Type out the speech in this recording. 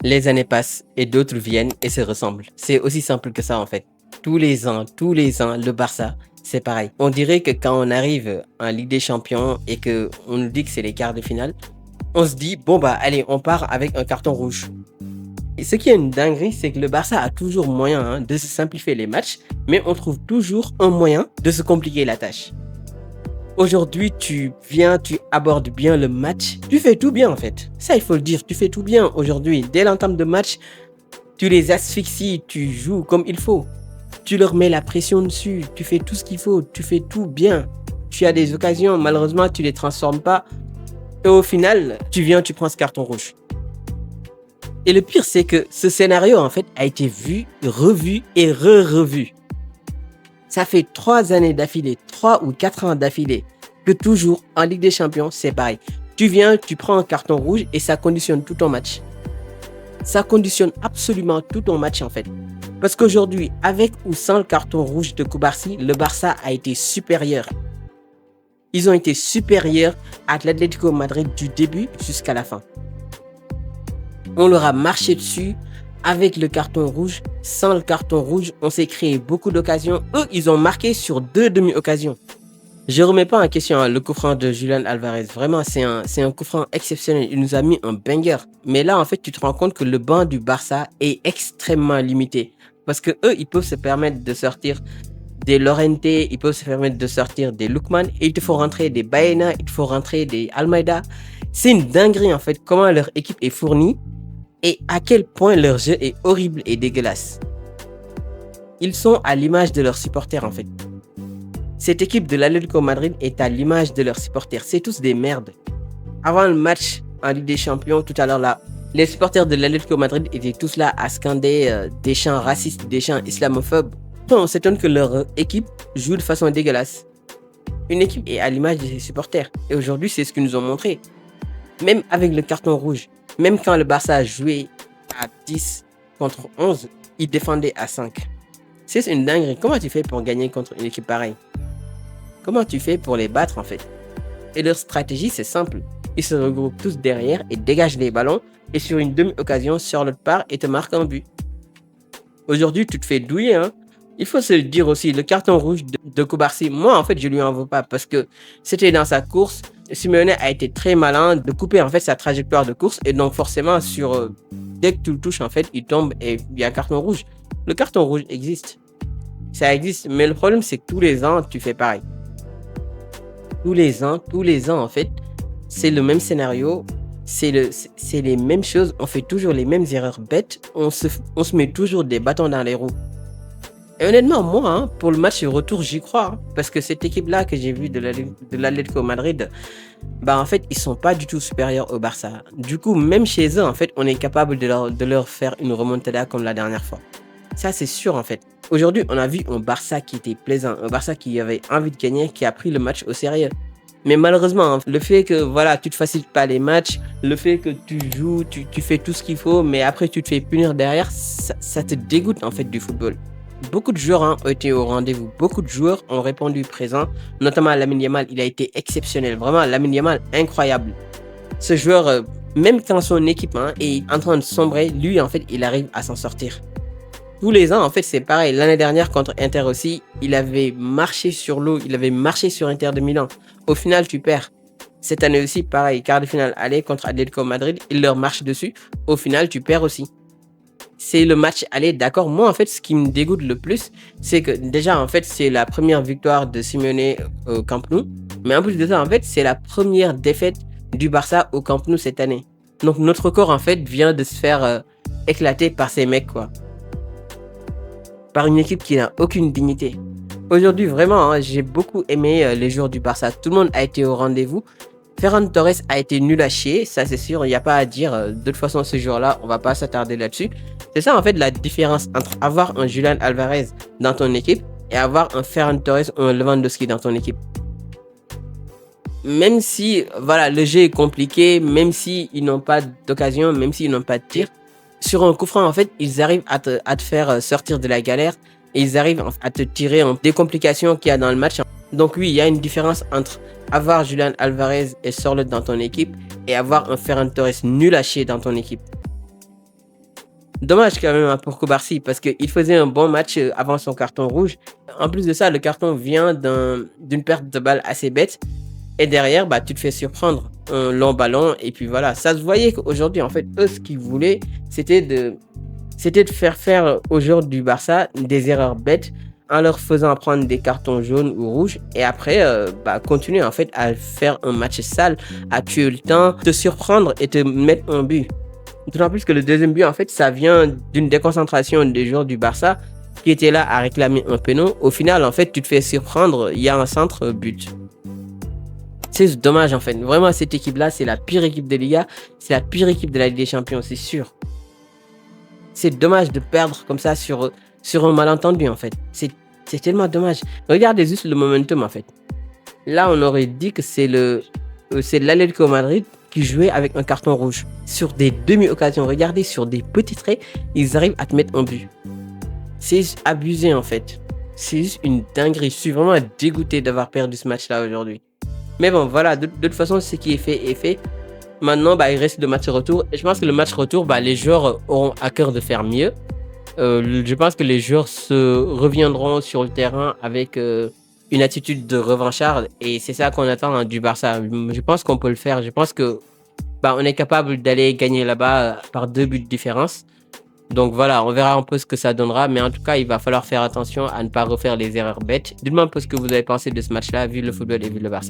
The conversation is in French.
Les années passent et d'autres viennent et se ressemblent. C'est aussi simple que ça en fait. Tous les ans, le Barça, c'est pareil. On dirait que quand on arrive en Ligue des Champions et que on nous dit que c'est les quarts de finale, on se dit bon bah allez, on part avec un carton rouge. Et ce qui est une dinguerie, c'est que le Barça a toujours moyen de se simplifier les matchs, mais on trouve toujours un moyen de se compliquer la tâche. Aujourd'hui, tu viens, tu abordes bien le match. Tu fais tout bien en fait. Ça, il faut le dire, tu fais tout bien aujourd'hui. Dès l'entame de match, tu les asphyxies, tu joues comme il faut. Tu leur mets la pression dessus, tu fais tout ce qu'il faut, tu fais tout bien. Tu as des occasions, malheureusement, tu les transformes pas. Et au final, tu viens, tu prends ce carton rouge. Et le pire, c'est que ce scénario, en fait, a été vu, revu et re-revu. Ça fait 3 années d'affilée, 3 ou 4 ans d'affilée, que toujours en Ligue des Champions, c'est pareil. Tu viens, tu prends un carton rouge et ça conditionne tout ton match. Ça conditionne absolument tout ton match en fait. Parce qu'aujourd'hui, avec ou sans le carton rouge de Cubarsí, le Barça a été supérieur. Ils ont été supérieurs à l'Atlético Madrid du début jusqu'à la fin. On leur a marché dessus avec le carton rouge. Sans le carton rouge, on s'est créé beaucoup d'occasions. Eux, ils ont marqué sur 2 demi-occasions. Je remets pas en question le coup franc de Julián Álvarez. Vraiment, c'est un coup franc exceptionnel. Il nous a mis un banger. Mais là, en fait, tu te rends compte que le banc du Barça est extrêmement limité. Parce que eux, ils peuvent se permettre de sortir des Llorente, ils peuvent se permettre de sortir des Lookman. Et il te faut rentrer des Baena, il te faut rentrer des Almeida. C'est une dinguerie, en fait, comment leur équipe est fournie et à quel point leur jeu est horrible et dégueulasse. Ils sont à l'image de leurs supporters, en fait. Cette équipe de l'Atlético Madrid est à l'image de leurs supporters. C'est tous des merdes. Avant le match en Ligue des Champions, tout à l'heure là, les supporters de l'Atlético Madrid étaient tous là à scander des chants racistes, des chants islamophobes. On s'étonne que leur équipe joue de façon dégueulasse. Une équipe est à l'image de ses supporters. Et aujourd'hui, c'est ce qu'ils nous ont montré. Même avec le carton rouge, même quand le Barça a joué à 10 contre 11, ils défendaient à 5. C'est une dinguerie. Comment tu fais pour gagner contre une équipe pareille? Comment tu fais pour les battre en fait? Et leur stratégie, c'est simple. Ils se regroupent tous derrière et dégagent les ballons et sur une demi-occasion sur l'autre part et te marquent un but. Aujourd'hui, tu te fais douiller. Il faut se le dire aussi, le carton rouge de Cubarsí, moi en fait, je lui en veux pas parce que c'était dans sa course. Simeone a été très malin de couper en fait sa trajectoire de course et donc forcément dès que tu le touches en fait, il tombe et il y a un carton rouge. Le carton rouge existe. Ça existe, mais le problème c'est que tous les ans, tu fais pareil. Tous les ans, en fait, c'est le même scénario, c'est les mêmes choses, on fait toujours les mêmes erreurs bêtes, on se met toujours des bâtons dans les roues. Et honnêtement, moi, pour le match retour, j'y crois, parce que cette équipe-là que j'ai vue de l'Atlético Madrid, en fait, ils sont pas du tout supérieurs au Barça. Du coup, même chez eux, en fait, on est capable de leur faire une remontada comme la dernière fois. Ça, c'est sûr, en fait. Aujourd'hui, on a vu un Barça qui était plaisant, un Barça qui avait envie de gagner, qui a pris le match au sérieux. Mais malheureusement, le fait que tu te facilites pas les matchs, le fait que tu joues, tu fais tout ce qu'il faut, mais après tu te fais punir derrière, ça te dégoûte en fait du football. Beaucoup de joueurs ont été au rendez-vous, beaucoup de joueurs ont répondu présent, notamment Lamine Yamal, il a été exceptionnel, vraiment Lamine Yamal, incroyable. Ce joueur, même quand son équipe est en train de sombrer, lui en fait, il arrive à s'en sortir. Tous les ans, en fait, c'est pareil. L'année dernière, contre Inter aussi, il avait marché sur l'eau, il avait marché sur Inter de Milan. Au final, tu perds. Cette année aussi, pareil, quart de finale aller contre Atlético Madrid, il leur marche dessus. Au final, tu perds aussi. C'est le match aller, d'accord. Moi, en fait, ce qui me dégoûte le plus, c'est que déjà, en fait, c'est la première victoire de Simeone au Camp Nou. Mais en plus de ça, en fait, c'est la première défaite du Barça au Camp Nou cette année. Donc, notre corps, en fait, vient de se faire éclater par ces mecs, quoi. Par une équipe qui n'a aucune dignité. Aujourd'hui, vraiment, j'ai beaucoup aimé les joueurs du Barça. Tout le monde a été au rendez-vous. Ferran Torres a été nul à chier, ça c'est sûr, il n'y a pas à dire. De toute façon, ce jour-là, on va pas s'attarder là-dessus. C'est ça en fait la différence entre avoir un Julián Álvarez dans ton équipe et avoir un Ferran Torres ou un Lewandowski dans ton équipe. Même si le jeu est compliqué, même s'ils n'ont pas d'occasion, même s'ils n'ont pas de tir, sur un coup franc, en fait, ils arrivent à te faire sortir de la galère et ils arrivent à te tirer des complications qu'il y a dans le match. Donc oui, il y a une différence entre avoir Julián Álvarez et Sorloth dans ton équipe et avoir un Ferran Torres nul à chier dans ton équipe. dommage quand même hein, pour Koubarsi parce qu'il faisait un bon match avant son carton rouge. En plus de ça, le carton vient d'une perte de balle assez bête. Et derrière, bah, tu te fais surprendre un long ballon. Et puis voilà, ça se voyait qu'aujourd'hui, en fait, eux, ce qu'ils voulaient, c'était de faire aux joueurs du Barça des erreurs bêtes en leur faisant prendre des cartons jaunes ou rouges. Et après, bah, continuer en fait à faire un match sale, à tuer le temps, te surprendre et te mettre un but. D'autant plus que le deuxième but, en fait, ça vient d'une déconcentration des joueurs du Barça qui étaient là à réclamer un péno. Au final, en fait, tu te fais surprendre, il y a un centre but. C'est dommage, en fait. Vraiment, cette équipe-là, c'est la pire équipe de Liga. C'est la pire équipe de la Ligue des Champions, c'est sûr. C'est dommage de perdre comme ça sur un malentendu, en fait. C'est tellement dommage. Regardez juste le momentum, en fait. Là, on aurait dit que c'est l'Atlético Madrid qui jouait avec un carton rouge. Sur des demi-occasions, regardez, sur des petits traits, ils arrivent à te mettre un but. C'est abusé, en fait. C'est juste une dinguerie. Je suis vraiment dégoûté d'avoir perdu ce match-là aujourd'hui. Mais bon, voilà, de toute façon, ce qui est fait est fait. Maintenant, bah, il reste le match retour. Et je pense que le match retour, bah, les joueurs auront à cœur de faire mieux. Je pense que les joueurs se reviendront sur le terrain avec une attitude de revanchard. Et c'est ça qu'on attend hein, du Barça. Je pense qu'on peut le faire. Je pense que bah, on est capable d'aller gagner là-bas par 2 buts de différence. Donc voilà, on verra un peu ce que ça donnera. Mais en tout cas, il va falloir faire attention à ne pas refaire les erreurs bêtes. Dites-moi un peu ce que vous avez pensé de ce match-là, vu le football et vu le Barça.